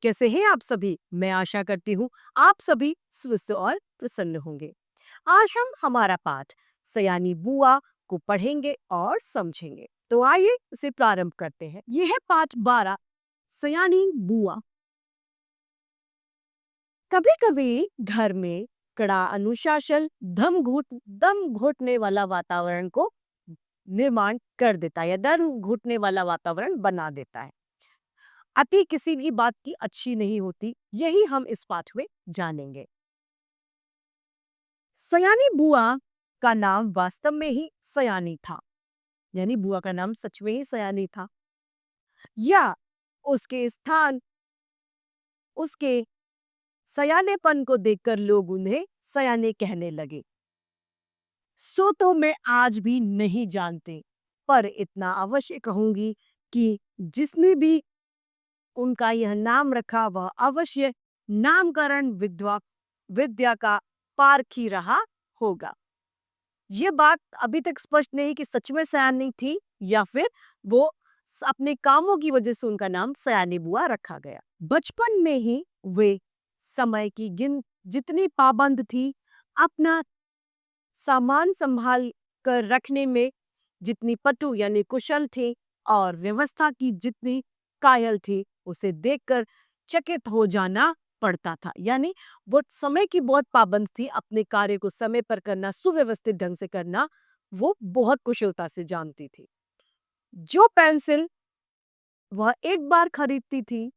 कैसे हैं आप सभी? मैं आशा करती हूँ आप सभी स्वस्थ और प्रसन्न होंगे। आज हम हमारा पाठ सयानी बुआ को पढ़ेंगे और समझेंगे। तो आइए इसे प्रारंभ करते हैं। यह है पाठ 12 सयानी बुआ। कभी कभी घर में कड़ा अनुशासन दम घुटने वाला वातावरण को निर्माण कर देता है या दम घुटने वाला वातावरण बना देता है। अति किसी भी बात की अच्छी नहीं होती, यही हम इस पाठ में जानेंगे। सयानी बुआ का नाम वास्तव में ही सयानी था, यानी बुआ का नाम सच में ही सयानी था, या उसके स्थान उसके सयानेपन को देखकर लोग उन्हें सयाने कहने लगे। सो तो मैं आज भी नहीं जानते, पर इतना अवश्य कहूंगी कि जिसने भी उनका यह नाम रखा वह अवश्य नामकरण विद्वा विद्या का पारखी रहा होगा। ये बात अभी तक स्पष्ट नहीं कि सच में सयानी थी या फिर वो अपने कामों की वजह से उनका नाम सयानी बुआ रखा गया। बचपन में ही वे समय की गिन जितनी पाबंद थी, अपना सामान संभाल कर रखने में जितनी पटु यानी कुशल थी और व्यवस्था की जितनी कायल थी, उसे देखकर चकित हो जाना पड़ता था। यानी वो समय की बहुत पाबंद थी, अपने कार्य को समय पर करना, सुव्यवस्थित ढंग से करना वो बहुत कुशलता से जानती थी। जो पेंसिल वह एक बार खरीदती थी,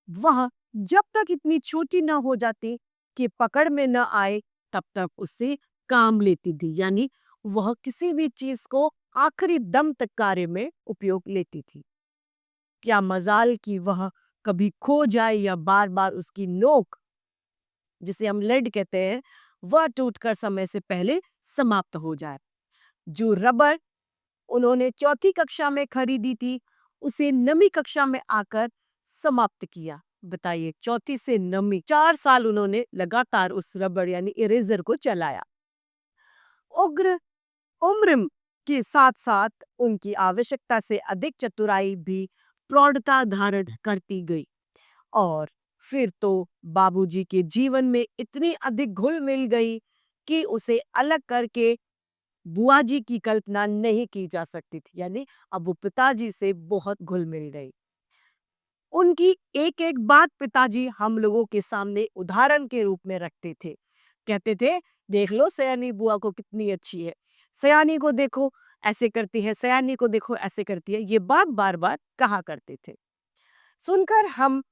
वह जब तक इतनी छोटी न हो जाती कि पकड़ में न आए, तब तक उससे काम लेती थी। यानी वह किसी भी चीज को आखिरी दम तक कार्य में उपयोग लेती थी। क्या मजाल कि वह कभी खो जाए या बार बार उसकी नोक, जिसे हम लेड कहते हैं, वह टूटकर समय से पहले समाप्त हो जाए। जो रबर उन्होंने चौथी कक्षा में खरीदी थी, उसे नवीं कक्षा में आकर समाप्त किया। बताइए, चौथी से नवीं 4 साल उन्होंने लगातार उस रबर यानी इरेजर को चलाया। उग्र उम्र के साथ साथ उनकी आवश्यकता से अधिक चतुराई भी प्रौढ़ता धारण करती गई, और फिर तो बाबूजी के जीवन में इतनी अधिक घुल मिल गई कि उसे अलग करके बुआ जी की कल्पना नहीं की जा सकती थी। यानी अब वो पिताजी से बहुत घुल मिल गई। उनकी एक एक बात पिताजी हम लोगों के सामने उदाहरण के रूप में रखते थे। कहते थे, देख लो सयानी बुआ को कितनी अच्छी है, सयानी को देखो ऐसे करती है, सयानी को देखो ऐसे करती है। ये बात बार बार कहा करते थे। सुनकर हम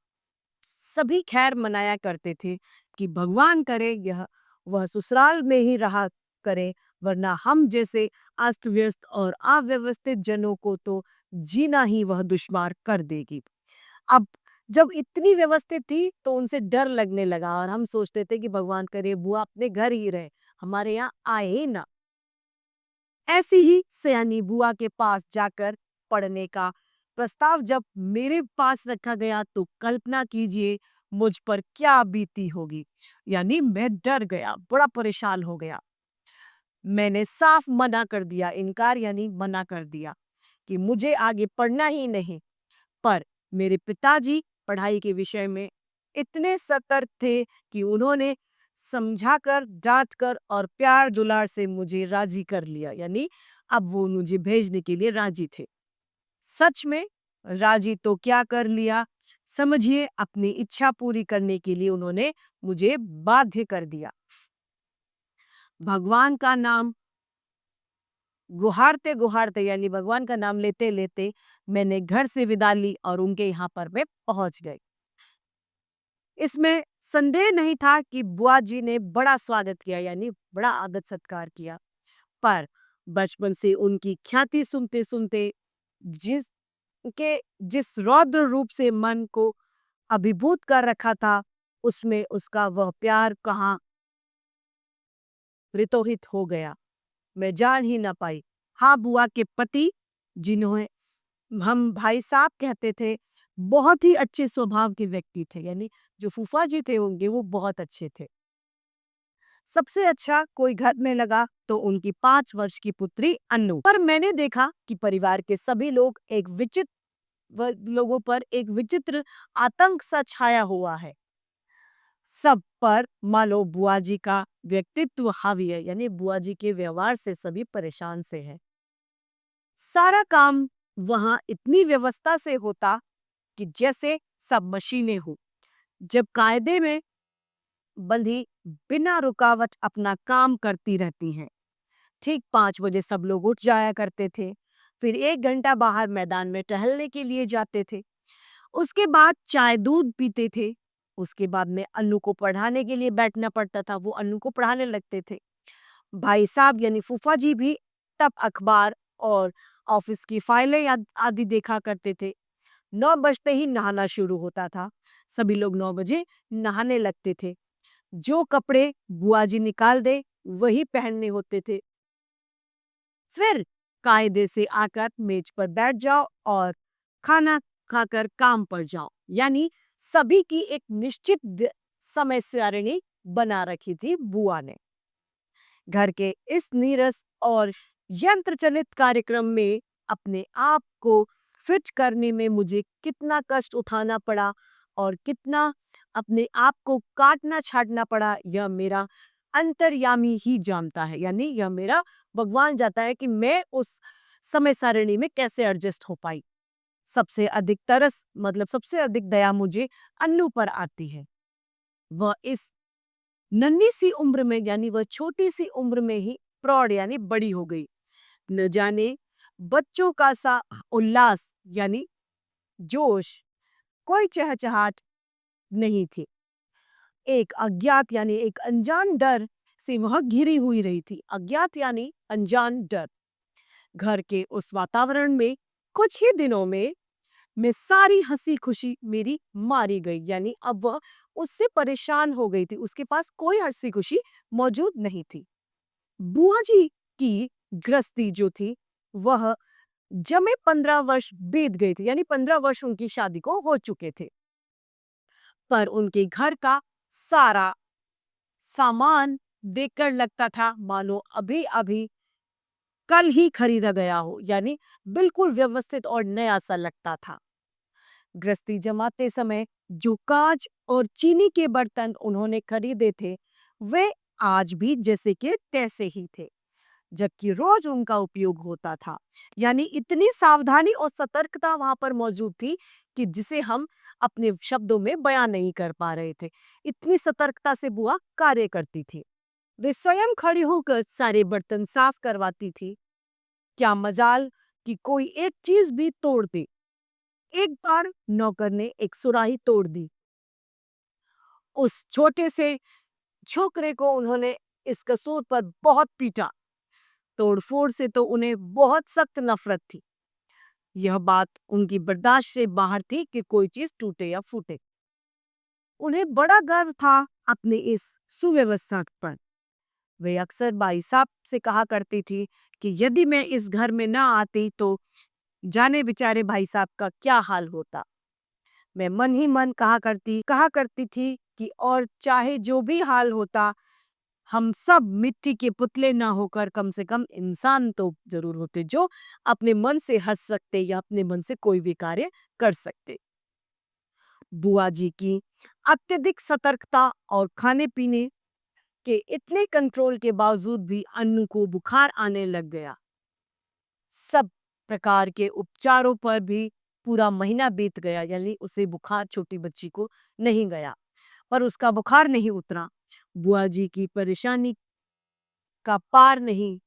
सभी खैर मनाया करते थे कि भगवान करे यह वह ससुराल में ही रहा करे, वरना हम जैसे अस्त व्यस्त और अव्यवस्थित जनों को तो जीना ही वह दुश्वार कर देगी। अब जब इतनी व्यवस्थित थी तो उनसे डर लगने लगा, और हम सोचते थे कि भगवान करे बुआ अपने घर ही रहे, हमारे यहाँ आए ही ना। ऐसी ही सयानी बुआ के पास जाकर पढ़ने का प्रस्ताव जब मेरे पास रखा गया, तो कल्पना कीजिए मुझ पर क्या बीती होगी। यानी मैं डर गया, बड़ा परेशान हो गया। मैंने साफ मना कर दिया, इनकार यानी मना कर दिया कि मुझे आगे पढ़ना ही नहीं। पर मेरे पिताजी पढ़ाई के विषय में इतने सतर्क थे कि उन्होंने समझाकर, डांटकर और प्यार दुलार से मुझे राजी कर लिया। यानी अब वो मुझे भेजने के लिए राजी थे। सच में राजी तो क्या कर लिया, समझिए अपनी इच्छा पूरी करने के लिए उन्होंने मुझे बाध्य कर दिया। भगवान का नाम गुहारते गुहारते यानी भगवान का नाम लेते लेते मैंने घर से विदा ली और उनके यहाँ पर मैं पहुंच गई। इसमें संदेह नहीं था कि बुआ जी ने बड़ा स्वागत किया, यानी बड़ा आदर सत्कार किया। पर बचपन से उनकी ख्याति सुनते सुनते जिस रौद्र रूप से मन को अभिभूत कर रखा था, उसमें उसका वह प्यार कहाँ रितोहित हो गया, मैं जान ही ना पाई। हाँ, बुआ के पति, जिन्होंने हम भाई साहब कहते थे, बहुत ही अच्छे स्वभाव के व्यक्ति थे। यानी जो फूफा जी थे उनके, वो बहुत अच्छे थे। सबसे अच्छा कोई घर में लगा तो उनकी 5 वर्ष की पुत्री अन्नू। पर मैंने देखा कि परिवार के सभी लोग एक विचित्र लोगों पर एक विचित्र आतंक सा छाया हुआ है। सब पर मानो बुआ जी का व्यक्तित्व हावी है, यानी बुआ जी के व्यवहार से सभी परेशान से है। सारा काम वहां इतनी व्यवस्था से होता कि जैसे सब मशीनें हो, जब कायदे में बंधी बिना रुकावट अपना काम करती रहती हैं। ठीक 5 बजे सब लोग उठ जाया करते थे, फिर 1 घंटा बाहर मैदान में टहलने के लिए जाते थे। उसके बाद चाय दूध पीते थे। उसके बाद में अन्नू को पढ़ाने के लिए बैठना पड़ता था, वो अन्नू को पढ़ाने लगते थे। भाई साहब यानी फूफा जी भी तब अखबार और ऑफिस की फाइलें आदि देखा करते थे। 9 बजते ही नहाना शुरू होता था। सभी लोग 9 बजे नहाने लगते थे। जो कपड़े बुआ जी निकाल दे वही पहनने होते थे। फिर कायदे से आकर मेज पर बैठ जाओ और खाना खाकर काम पर जाओ, यानी सभी की एक निश्चित समय सारिणी बना रखी थी बुआ ने। घर के इस नीरस और यंत्र चलित कार्यक्रम में अपने आप को फिट करने में मुझे कितना कष्ट उठाना पड़ा और कितना अपने आप को काटना छाटना पड़ा, यह मेरा अंतर्यामी ही जानता है। यानी यह मेरा भगवान जाता है कि मैं उस समय सारिणी में कैसे एडजस्ट हो पाई। सबसे अधिक तरस मतलब सबसे अधिक दया मुझे अन्नू पर आती है। वह इस नन्ही सी उम्र में यानी वह छोटी सी उम्र में ही प्रौढ़ यानी बड़ी हो गई। न जाने बच्चों का सा उल्लास यानी जोश, कोई चहचहाट नहीं थी। एक अज्ञात यानी एक अनजान डर से वह घिरी हुई रही थी। अज्ञात यानी अनजान डर। घर के उस वातावरण में कुछ ही दिनों में मैं सारी हंसी खुशी मेरी मारी गई, यानी अब वह उससे परेशान हो गई थी, उसके पास कोई हंसी खुशी मौजूद नहीं थी। बुआ जी की गृहस्थी जो थी वह जमे 15 वर्ष बीत गए थे, यानी 15 वर्ष उनकी शादी को हो चुके थे, पर उनके घर का सारा सामान देखकर लगता था मानो अभी अभी कल ही खरीदा गया हो, यानी बिल्कुल व्यवस्थित और नया सा लगता था। गृहस्थी जमाते समय जो कांच और चीनी के बर्तन उन्होंने खरीदे थे वे आज भी जैसे के तैसे ही थे, जबकि रोज उनका उपयोग होता था। यानी इतनी सावधानी और सतर्कता वहां पर मौजूद थी कि जिसे हम अपने शब्दों में बयान नहीं कर पा रहे थे। इतनी सतर्कता से बुआ कार्य करती थी। वे स्वयं खड़ी होकर सारे बर्तन साफ करवाती थी। क्या मजाल कि कोई एक चीज भी तोड़ दे। एक बार नौकर ने एक सुराही तोड़ दी। उस छोटे से छोकरे को उन्होंने इस कसूर पर बहुत पीटा। तोड़फोड़ से तो उन्हें बहुत सख्त नफरत थी। यह बात उनकी बर्दाश्त से बाहर थी कि कोई चीज टूटे या फूटे। उन्हें बड़ा गर्व था अपने इस सुव्यवस्था पर। वे अक्सर भाई साहब से कहा करती थी कि यदि मैं इस घर में ना आती तो जाने बेचारे भाई साहब का क्या हाल होता। मैं मन ही मन कहा करती थी कि और चाहे जो भी हाल होता, हम सब मिट्टी के पुतले ना होकर कम से कम इंसान तो जरूर होते जो अपने मन से हंस सकते या अपने मन से कोई भी कार्य कर सकते। बुआ जी की अत्यधिक सतर्कता और खाने पीने के इतने कंट्रोल के बावजूद भी अन्नू को बुखार आने लग गया। सब प्रकार के उपचारों पर भी पूरा महीना बीत गया, यानी उसे बुखार छोटी बच्ची को नहीं गया, पर उसका बुखार नहीं उतरा। बुआ जी की परेशानी का पार नहीं।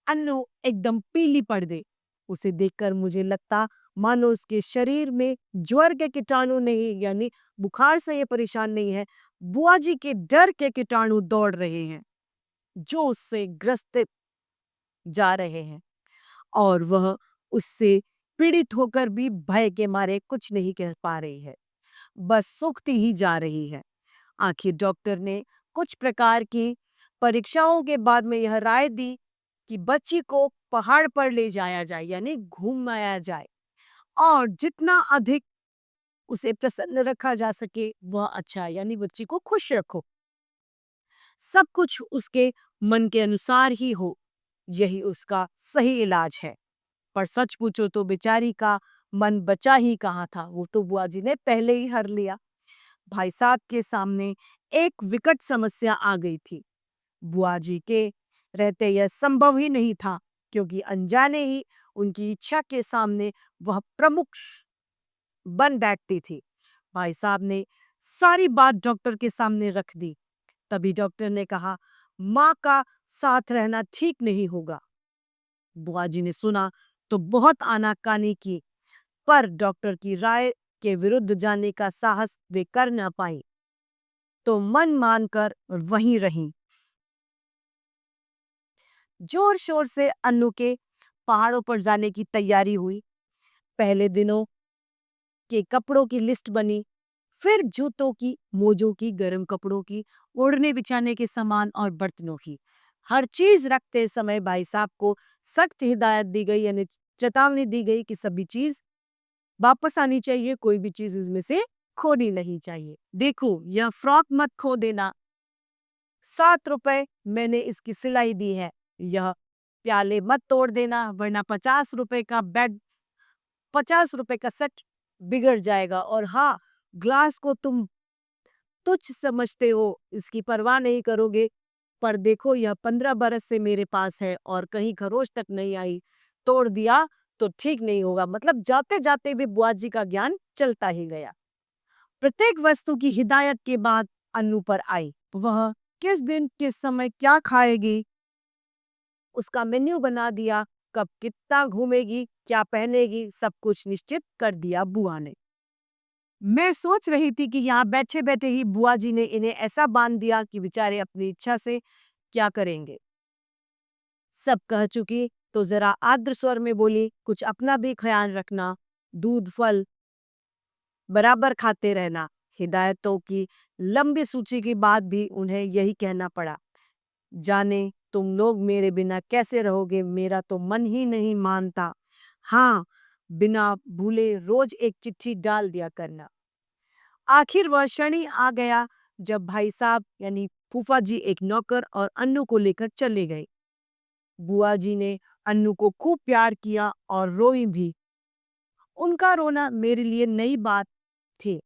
अन्नू एकदम पीली पड़ गई। उसे देखकर मुझे लगता मानो उसके शरीर में ज्वर के कीटाणु नहीं, यानी बुखार से ये परेशान नहीं है, बुआ जी के डर के कीटाणु दौड़ रहे हैं जो उससे ग्रसित जा रहे हैं, और वह उससे पीड़ित होकर भी भय के मारे कुछ नहीं कह पा रही है, बस सूखती ही जा रही है। आखिर डॉक्टर ने कुछ प्रकार की परीक्षाओं के बाद में यह राय दी कि बच्ची को पहाड़ पर ले जाया जाए, यानी घुमाया जाए, और जितना अधिक उसे प्रसन्न रखा जा सके वह अच्छा है, यानी बच्ची को खुश रखो, सब कुछ उसके मन के अनुसार ही हो, यही उसका सही इलाज है। पर सच पूछो तो बेचारी का मन बचा ही कहाँ था, वो तो बुआ जी ने पहले ही हर लिया। भाई साहब के सामने एक विकट समस्या आ गई थी। बुआ जी के रहते यह संभव ही नहीं था, क्योंकि अनजाने ही उनकी इच्छा के सामने वह प्रमुख बन बैठती थी। भाई साहब ने सारी बात डॉक्टर के सामने रख दी। तभी डॉक्टर ने कहा, माँ का साथ रहना ठीक नहीं होगा। बुआ जी ने सुना तो बहुत आनाकानी की, पर डॉक्टर की राय के विरुद्ध जाने का साहस वे कर न पाई, तो मन मानकर वहीं रहीं। जोर शोर से अन्नू के पहाड़ों पर जाने की तैयारी हुई। पहले दिनों के कपड़ों की लिस्ट बनी, फिर जूतों की, मोजों की, गर्म कपड़ों की, ओढ़ने बिछाने के सामान और बर्तनों की। हर चीज रखते समय भाई साहब को सख्त हिदायत दी गई, यानी चेतावनी दी गई कि सभी चीज वापस आनी चाहिए, कोई भी चीज इसमें से खोनी नहीं चाहिए। देखो, यह फ्रॉक मत खो देना, 7 रुपए मैंने इसकी सिलाई दी है। यह प्याले मत तोड़ देना, वरना 50 रुपए का बेड, 50 रुपए का सेट बिगड़ जाएगा। और हाँ, ग्लास को तुम तुच्छ समझते हो, इसकी परवाह नहीं करोगे, पर देखो यह 15 बरस से मेरे पास है और कहीं खरोच तक नहीं आई, तोड़ दिया तो ठीक नहीं होगा। मतलब जाते जाते भी बुआ जी का ज्ञान चलता ही गया। प्रत्येक वस्तु की हिदायत के बाद अन्नू पर आई। वह किस दिन किस समय क्या खाएगी, उसका मेन्यू बना दिया। कब कितना घूमेगी, क्या पहनेगी, सब कुछ निश्चित कर दिया बुआ ने। मैं सोच रही थी कि यहाँ बैठे बैठे ही बुआ जी ने इन्हें ऐसा बांध दिया कि बेचारे अपनी इच्छा से क्या करेंगे। सब कह चुकी तो जरा आर्द्र स्वर में बोली, कुछ अपना भी ख्याल रखना, दूध फल बराबर खाते रहना। हिदायतों की लंबी सूची के बाद भी उन्हें यही कहना पड़ा। जाने तुम लोग मेरे बिना कैसे रहोगे, मेरा तो मन ही नहीं मानता। हाँ, बिना भूले रोज एक चिट्ठी डाल दिया करना। आखिर वह क्षण ही आ गया जब भाई साहब यानी फूफा जी एक नौकर और अन्नू को लेकर चले गए। बुआ जी ने अन्नू को खूब प्यार किया और रोई भी। उनका रोना मेरे लिए नई बात थी।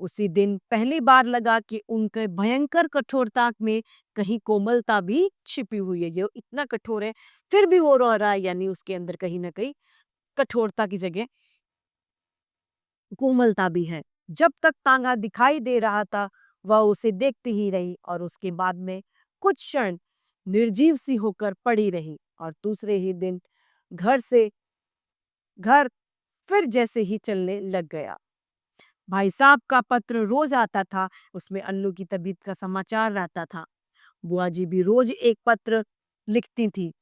उसी दिन पहली बार लगा कि उनके भयंकर कठोरता में कहीं कोमलता भी छिपी हुई है। ये इतना कठोर है, फिर भी वो रो रहा है, यानी उसके अंदर कहीं ना कहीं कठोरता की जगह कोमलता भी है। जब तक तांगा दिखाई दे रहा था, वह उसे देखती ही रही और उसके बाद में कुछ क्षण निर्जीव सी होकर पड़ी रही। और दूसरे ही दिन घर से घर फिर जैसे ही चलने लग गया। भाई साहब का पत्र रोज आता था, उसमें अन्नू की तबीयत का समाचार रहता था। बुआ जी भी रोज एक पत्र लिखती थी,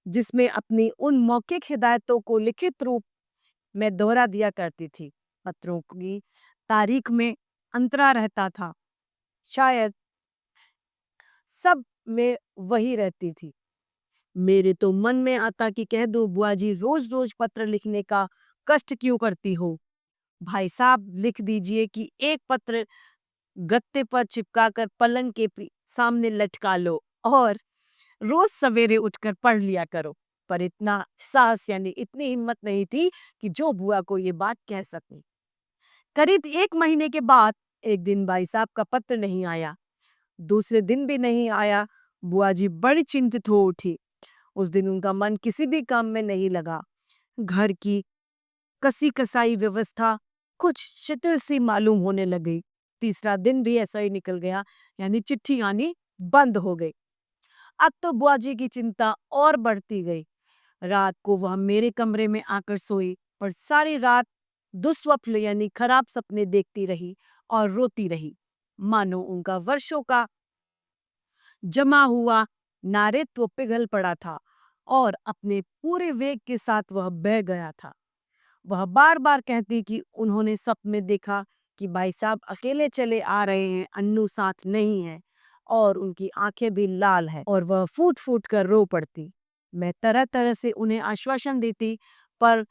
जिसमें अपनी उन मौखिक हिदायतों को लिखित रूप में दोहरा दिया करती थी। पत्रों की तारीख में अंतरा रहता था, शायद सब में वही रहती थी। मेरे तो मन में आता कि कह दो, बुआ जी रोज रोज पत्र लिखने का कष्ट क्यों करती हो। भाई साहब लिख दीजिए कि एक पत्र गत्ते पर चिपका कर पलंग के सामने लटका लो और रोज सवेरे उठकर पढ़ लिया करो। पर इतना साहस यानी इतनी हिम्मत नहीं थी कि जो बुआ को ये बात कह सके। करीब 1 महीने के बाद एक दिन भाई साहब का पत्र नहीं आया। दूसरे दिन भी नहीं आया। बुआ जी बड़ी चिंतित हो उठी। उस दिन उनका मन किसी भी काम में नहीं लगा। घर की कसी कसाई व्यवस्था कुछ शिथिल सी मालूम होने लगी। तीसरा दिन भी ऐसा ही निकल गया, यानी चिट्ठी आनी बंद हो गई। अब तो बुआ जी की चिंता और बढ़ती गई। रात को वह मेरे कमरे में आकर सोई, पर सारी रात दुस्वप्न यानी खराब सपने देखती रही और रोती रही, मानो उनका वर्षों का जमा हुआ नारित्व पिघल पड़ा था और अपने पूरे वेग के साथ वह बह गया था। वह बार बार कहती कि उन्होंने सपने में देखा कि भाई साहब अकेले चले आ रहे हैं, अन्नू साथ नहीं है, और उनकी आंखें भी लाल हैं, और वह फूट फूट कर रो पड़ती। मैं तरह तरह से उन्हें आश्वासन देती, पर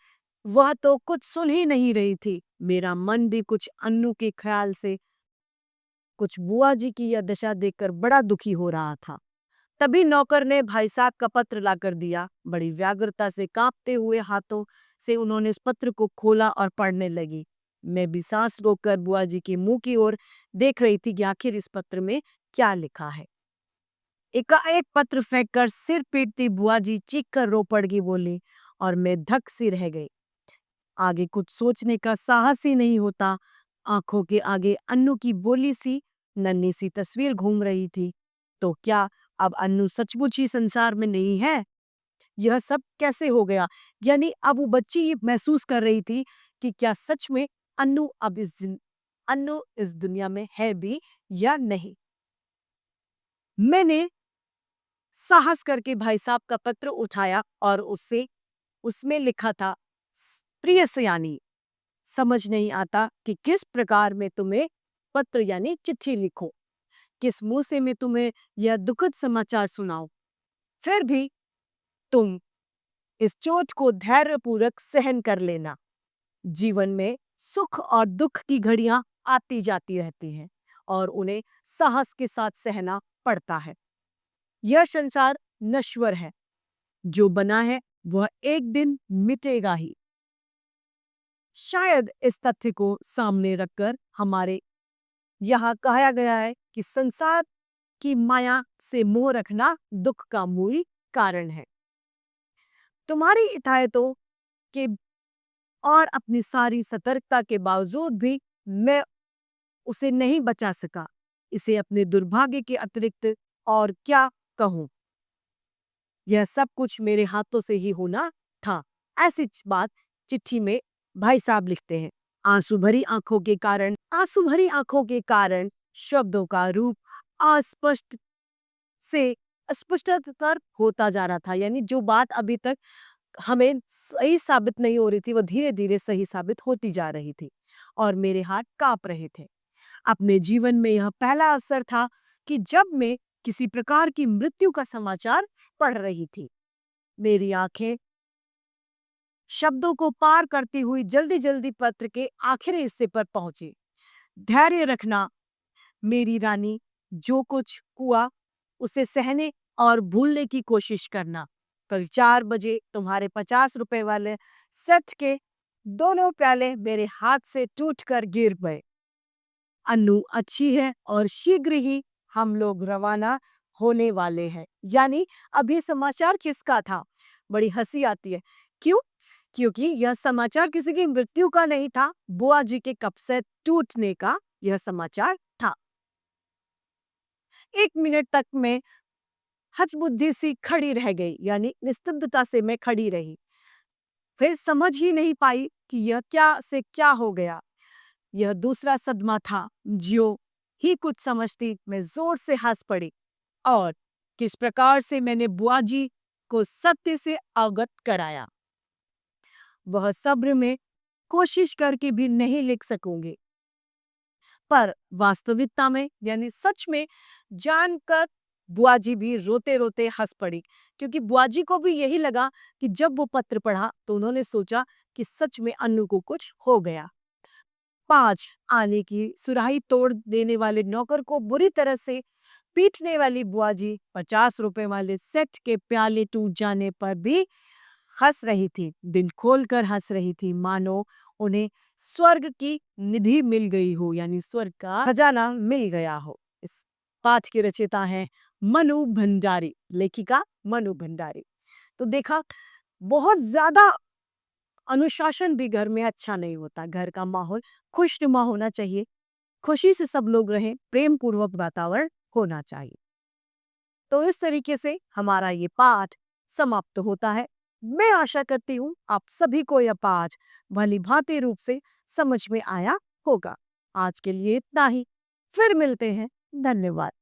वह तो कुछ सुन ही नहीं रही थी। मेरा मन भी कुछ अन्नू के ख्याल से, कुछ बुआ जी की यह दशा देखकर बड़ा दुखी हो रहा था। तभी नौकर ने भाई साहब का पत्र लाकर दिया। बड़ी व्याकुलता से कांपते हुए हाथों से उन्होंने इस पत्र को खोला और पढ़ने लगी। मैं भी सांस रोककर बुआ जी के मुंह की ओर देख रही थी कि आखिर इस पत्र में क्या लिखा है। एकाएक पत्र फेंककर सिर पीटती बुआ जी चीख कर रो पड़गी बोली, और मैं धक सी रह गई। आगे कुछ सोचने का साहस ही नहीं होता। आंखों के आगे अन्नू की बोली सी नन्ही सी तस्वीर घूम रही थी। तो क्या अब अन्नू सचमुच ही संसार में नहीं है? यह सब कैसे हो गया? यानी अब वो बच्ची ये महसूस कर रही थी कि क्या सच में अन्नू अन्नू इस दुनिया में है भी या नहीं। मैंने साहस करके भाई साहब का पत्र उठाया और उससे उसमें लिखा था, प्रिय सयानी, समझ नहीं आता कि किस प्रकार मैं तुम्हें पत्र यानी चिट्ठी लिखूं, किस मुंह से मैं तुम्हें यह दुखद समाचार सुनाऊं। फिर भी तुम इस चोट को धैर्यपूर्वक सहन कर लेना। जीवन में सुख और दुख की घड़ियां आती जाती रहती हैं और उन्हें साहस के साथ सहना पड़ता है। यह संसार नश्वर है, जो बना है वह एक दिन मिटेगा ही। शायद इस तथ्य को सामने रखकर हमारे यहाँ कहा गया है कि संसार की माया से मोह रखना दुख का मूल कारण है। तुम्हारी हिदायतों के और अपनी सारी सतर्कता के बावजूद भी मैं उसे नहीं बचा सका। इसे अपने दुर्भाग्य के अतिरिक्त और क्या कहूं। यह सब कुछ मेरे हाथों से ही होना था। ऐसी बात चिट्ठी में भाई साहब लिखते हैं। आंसू भरी आंखों के कारण शब्दों का रूप अस्पष्ट से अस्पष्टतर होता जा रहा था। यानी जो बात अभी तक हमें सही साबित नहीं हो रही थी, वो धीरे धीरे सही साबित होती जा रही थी और मेरे हाथ कांप रहे थे। अपने जीवन में यह पहला अवसर था कि जब मैं किसी प्रकार की मृत्यु का समाचार पढ़ रही थी। मेरी आंखें शब्दों को पार करती हुई जल्दी जल्दी पत्र के आखिरी हिस्से पर पहुंची। धैर्य रखना मेरी रानी, जो कुछ हुआ उसे सहने और भूलने की कोशिश करना। कल 4 बजे तुम्हारे 50 रुपए वाले सेट के दोनों प्याले मेरे हाथ से टूटकर गिर गए। अन्नू अच्छी है और शीघ्र ही हम लोग रवाना होने वाले हैं। यानी अभी समाचार किसका था? बड़ी हंसी आती है। क्यों? क्योंकि यह समाचार किसी की मृत्यु का नहीं था, बुआ जी के कप से टूटने का यह समाचार था। 1 मिनट तक मैं हतबुद्धि सी खड़ी रह गई, यानी निस्तब्धता से मैं खड़ी रही। फिर समझ ही नहीं पाई कि यह क्या से क्या हो गया। यह दूसरा सदमा था। जो ही कुछ समझती मैं जोर से हंस पड़ी और किस प्रकार से मैंने बुआ जी को सत्य से अवगत कराया, वह सब्र में कोशिश करके भी नहीं लिख सकूंगी। पर वास्तविकता में यानी सच में जानकर बुआ जी भी रोते रोते हंस पड़ी, क्योंकि बुआ जी को भी यही लगा कि जब वो पत्र पढ़ा तो उन्होंने सोचा कि सच में अन्नू को कुछ हो गया। 5 आने की सुराही तोड़ देने वाले नौकर को बुरी तरह से पीटने वाली बुआ जी 50 रुपए वाले सेट के प्याले टूट जाने पर भी हंस रही थी, दिल खोलकर हंस रही थी, मानो उन्हें स्वर्ग की निधि मिल गई हो, यानी स्वर्ग का खजाना मिल गया हो। इस पाठ के रचयिता हैं मनु भंडारी, लेखिका मनु भंडारी। तो देखा, बहुत ज्यादा अनुशासन भी घर में अच्छा नहीं होता। घर का माहौल खुशनुमा होना चाहिए, खुशी से सब लोग रहें, प्रेम पूर्वक वातावरण होना चाहिए। तो इस तरीके से हमारा ये पाठ समाप्त होता है। मैं आशा करती हूँ आप सभी को यह पाठ भली भांति रूप से समझ में आया होगा। आज के लिए इतना ही, फिर मिलते हैं। धन्यवाद।